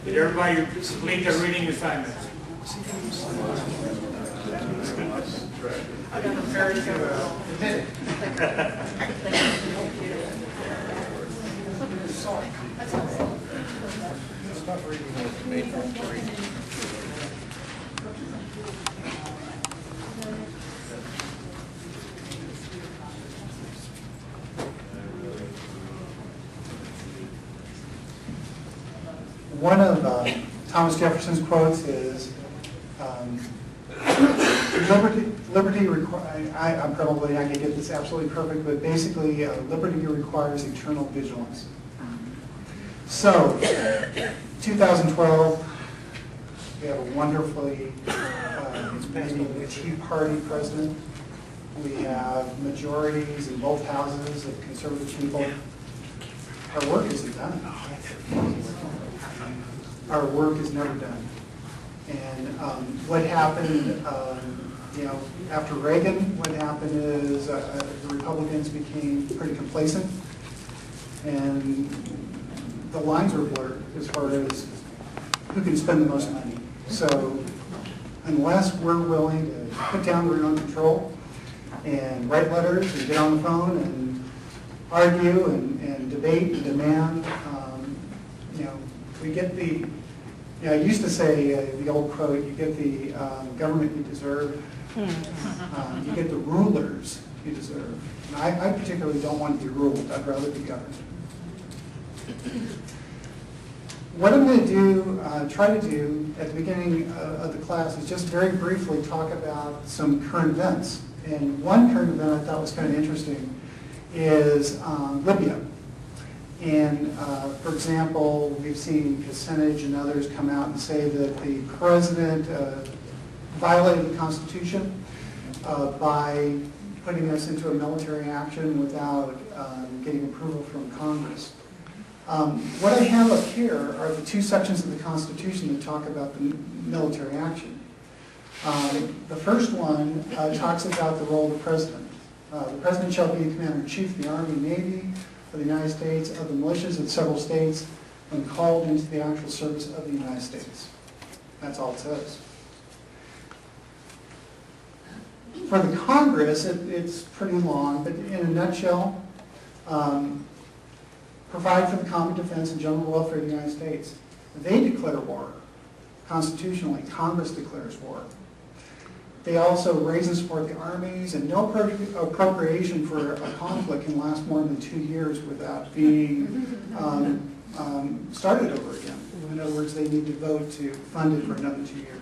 Did everybody complete their reading assignments? One of Thomas Jefferson's quotes is, liberty I'm probably not going to get this absolutely perfect, but basically liberty requires eternal vigilance. So, 2012, we have a wonderfully maybe Tea Party president. We have majorities in both houses of conservative people. Our work isn't done. Our work is never done. And what happened, after Reagan, what happened is the Republicans became pretty complacent, and the lines were blurred as far as who can spend the most money. So unless we're willing to put down the remote control and write letters and get on the phone and argue and debate and demand, we get the, I used to say the old quote, you get the government you deserve, you get the rulers you deserve. And I particularly don't want to be ruled, I'd rather be governed. What I'm going to do, try to do at the beginning of the class is just very briefly talk about some current events. And one current event I thought was kind of interesting is Libya. And for example, we've seen Kucinich and others come out and say that the president violated the Constitution by putting us into a military action without getting approval from Congress. What I have up here are the two sections of the Constitution that talk about the military action. The first one talks about the role of the president. The president shall be the commander-in-chief of the Army and Navy of the United States, of the militias of several states, when called into the actual service of the United States. That's all it says. For the Congress, it's pretty long, but in a nutshell, provide for the common defense and general welfare of the United States. They declare war. Constitutionally, Congress declares war. They also raise and support the armies, and no appropriation for a conflict can last more than 2 years without being started over again. In other words, they need to vote to fund it for another 2 years.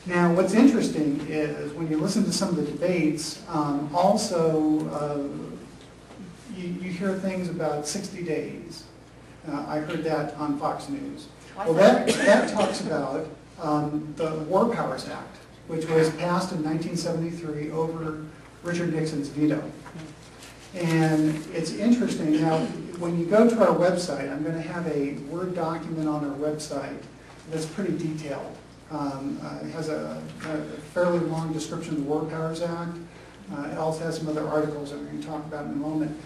Now, what's interesting is when you listen to some of the debates, you hear things about 60 days. I heard that on Fox News. Well, that talks about the War Powers Act, which was passed in 1973 over Richard Nixon's veto. And it's interesting. Now, when you go to our website, I'm going to have a Word document on our website that's pretty detailed. It has a fairly long description of the War Powers Act. It also has some other articles that we're going to talk about in a moment.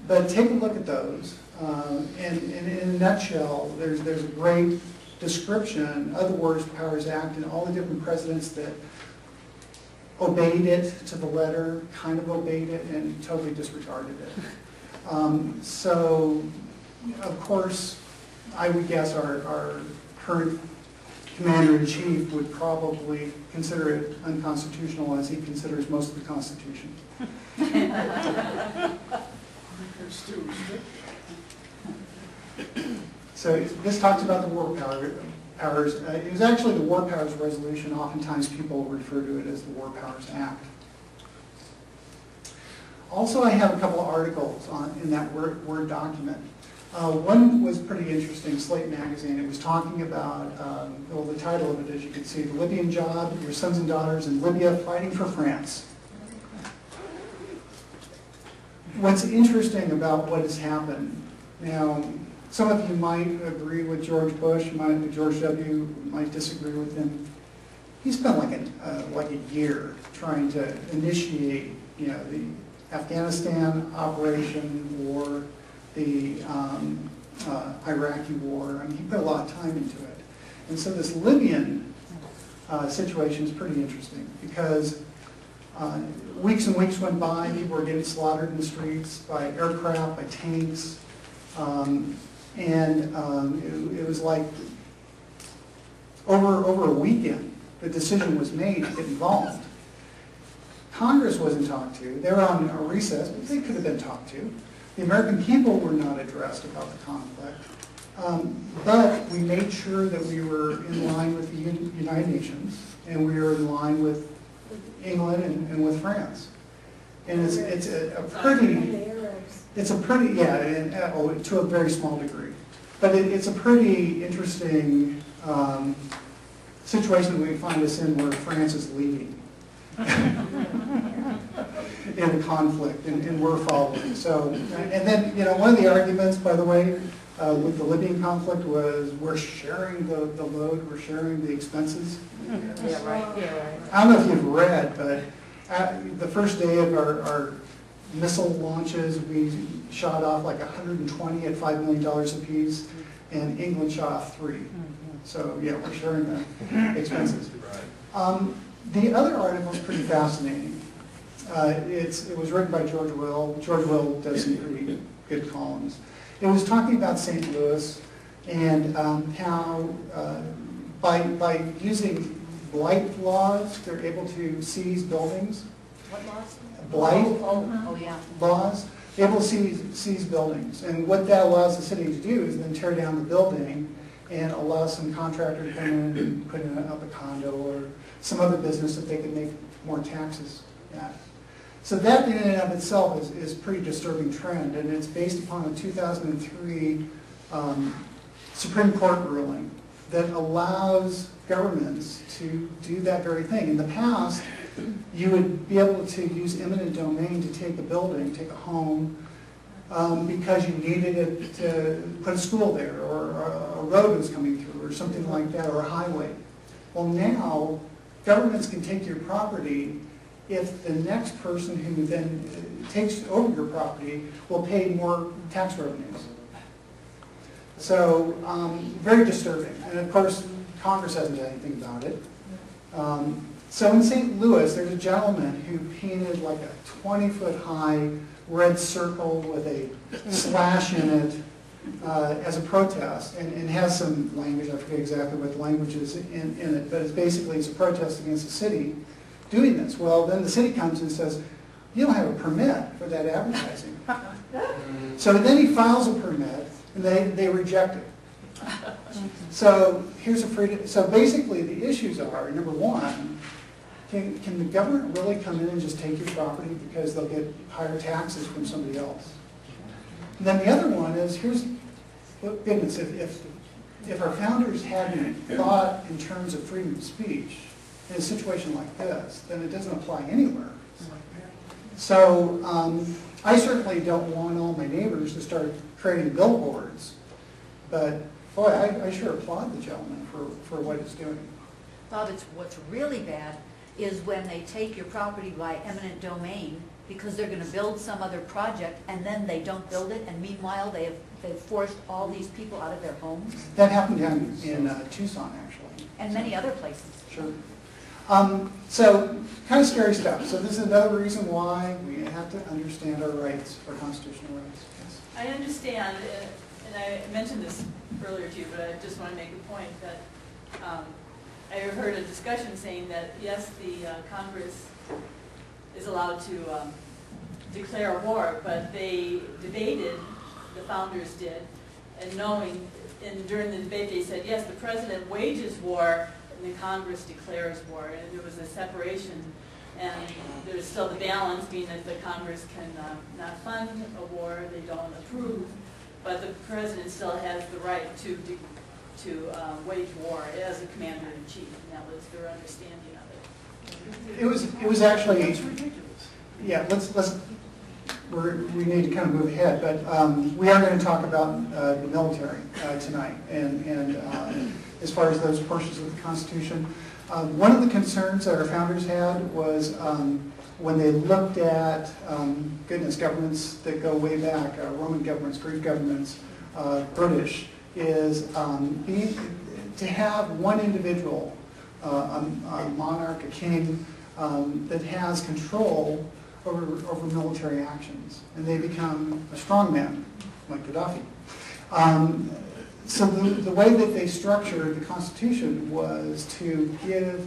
But take a look at those. And in a nutshell, there's a great description of the War Powers Act and all the different presidents that obeyed it to the letter, kind of obeyed it, and totally disregarded it. So, of course, I would guess our current commander-in-chief would probably consider it unconstitutional, as he considers most of the Constitution. So this talks about the war powers. It was actually the War Powers Resolution. Oftentimes people refer to it as the War Powers Act. Also, I have a couple of articles in that Word document. One was pretty interesting, Slate Magazine. It was talking about, well, the title of it, as you can see, The Libyan Job, Your Sons and Daughters in Libya Fighting for France. What's interesting about what has happened, now, some of you might agree with George Bush, George W. might disagree with him. He spent like a year trying to initiate, the Afghanistan operation or the Iraqi war. I mean, he put a lot of time into it. And so this Libyan situation is pretty interesting because weeks and weeks went by, people were getting slaughtered in the streets by aircraft, by tanks, it was like over a weekend, the decision was made to get involved. Congress wasn't talked to. They were on a recess, but they could have been talked to. The American people were not addressed about the conflict. But we made sure that we were in line with the United Nations, and we were in line with England and with France. And it's a pretty, yeah, and, to a very small degree. But it's a pretty interesting situation we find us in where France is leading in the conflict, and we're following. So, and then, one of the arguments, by the way, with the Libyan conflict was we're sharing the load, we're sharing the expenses. Yeah, right. I don't know if you've read, but the first day of our missile launches, we shot off like 120 at $5 million apiece, and England shot off 3. So yeah, we're sharing the expenses. The other article is pretty fascinating. It was written by George Will. George Will does some pretty good columns. It was talking about St. Louis and how by using blight laws, they're able to seize buildings. What laws? Blight Yeah. laws, able to seize buildings. And what that allows the city to do is then tear down the building and allow some contractor to come in and put in up a condo or some other business that they could make more taxes at. So that in and of itself is a pretty disturbing trend, and it's based upon a 2003 Supreme Court ruling that allows governments to do that very thing. In the past, you would be able to use eminent domain to take a building, take a home, because you needed it to put a school there, or a road was coming through, or something like that, or a highway. Well, now, governments can take your property if the next person who then takes over your property will pay more tax revenues. So, very disturbing. And of course, Congress hasn't done anything about it. So in St. Louis, there's a gentleman who painted like a 20-foot high red circle with a slash in it as a protest, and has some language, I forget exactly what the language is in it, but it's basically a protest against the city doing this. Well, then the city comes and says, you don't have a permit for that advertising. So then he files a permit, and they reject it. So here's so basically the issues are, number one, can the government really come in and just take your property because they'll get higher taxes from somebody else? And then the other one is, goodness, if our founders hadn't thought in terms of freedom of speech in a situation like this, then it doesn't apply anywhere. So I certainly don't want all my neighbors to start creating billboards, but boy, I sure applaud the gentleman for what he's doing. Bob, what's really bad is when they take your property by eminent domain because they're going to build some other project, and then they don't build it, and meanwhile they've forced all these people out of their homes. That happened down in Tucson, actually. And many other places. Sure. So, kind of scary stuff. So this is another reason why we have to understand our rights, our constitutional rights. Yes. I understand, and I mentioned this earlier too, but I just want to make a point that I heard a discussion saying that, yes, the Congress is allowed to declare war, but they debated, the founders did, and during the debate they said, yes, the president wages war, and the Congress declares war, and there was a separation, and there's still the balance, being that the Congress can not fund a war, they don't approve, but the president still has the right to wage war as a commander-in-chief, and that was their understanding of it. It was actually, yeah, we need to kind of move ahead, but we are going to talk about the military tonight, and as far as those portions of the Constitution. One of the concerns that our founders had was when they looked at, governments that go way back, Roman governments, Greek governments, British, is to have one individual, a monarch, a king, that has control over military actions, and they become a strongman, like Gaddafi. So the way that they structured the Constitution was to give